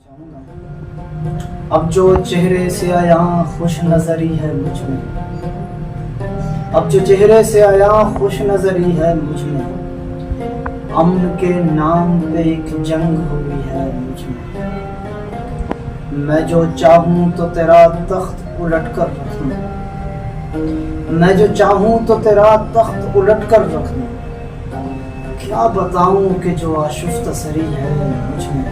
चाहूँगा। अब जो चेहरे से आया खुश नजरी है मुझ में, अब जो चेहरे से आया खुश नजरी है मुझ में, अमन के नाम पे एक जंग हुई है मुझ में। मैं जो चाहूँ तो तेरा तख्त उलट कर रख दूँ, मैं जो चाहूँ तो तेरा तख्त उलट कर रख दूँ। क्या बताऊँ कि जो आशुफ्ता सरी है मुझ में,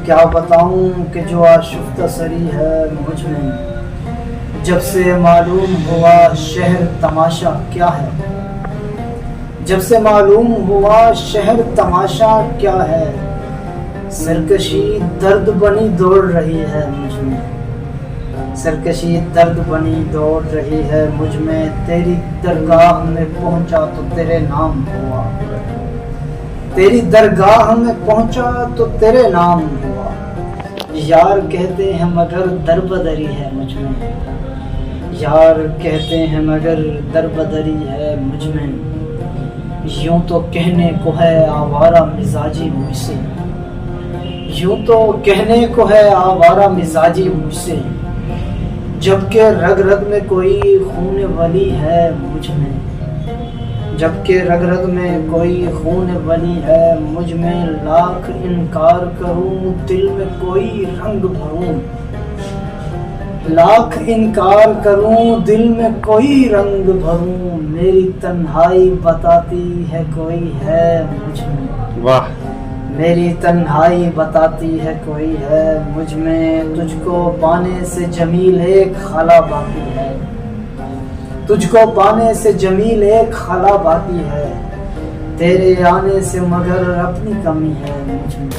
क्या बताऊं कि जो आशुफ्ता सरी है मुझ में। जब से मालूम हुआ शहर तमाशा क्या है, जब से मालूम हुआ शहर तमाशा क्या है, सरकशी दर्द बनी दौड़ रही है मुझ में, सरकशी दर्द बनी दौड़ रही है मुझ में। तेरी दरगाह में पहुंचा तो तेरे नाम हुआ, तेरी दरगाह में पहुंचा तो तेरे नाम हुआ। यार कहते हैं मगर दरबदरी है मुझ में, यार कहते हैं मगर दरबदरी है मुझ में। यूं तो कहने को है आवारा मिजाजी मुझसे, यूं तो कहने को है आवारा मिजाजी मुझसे, जबकि रग रग में कोई खून वली है मुझ में, जबकि रग रग में कोई खून वली है मुझ में। लाख इनकार करूं दिल में कोई रंग भरूं, लाख इनकार करूं दिल में कोई रंग भरूं। मेरी तन्हाई बताती है कोई है मुझ में, वाह। मेरी तन्हाई बताती है कोई है मुझ में। तुझको पाने से जमील एक खला बाकी है, तुझको पाने से जमील एक खला बाकी है, तेरे आने से मगर अपनी कमी है मुझ में।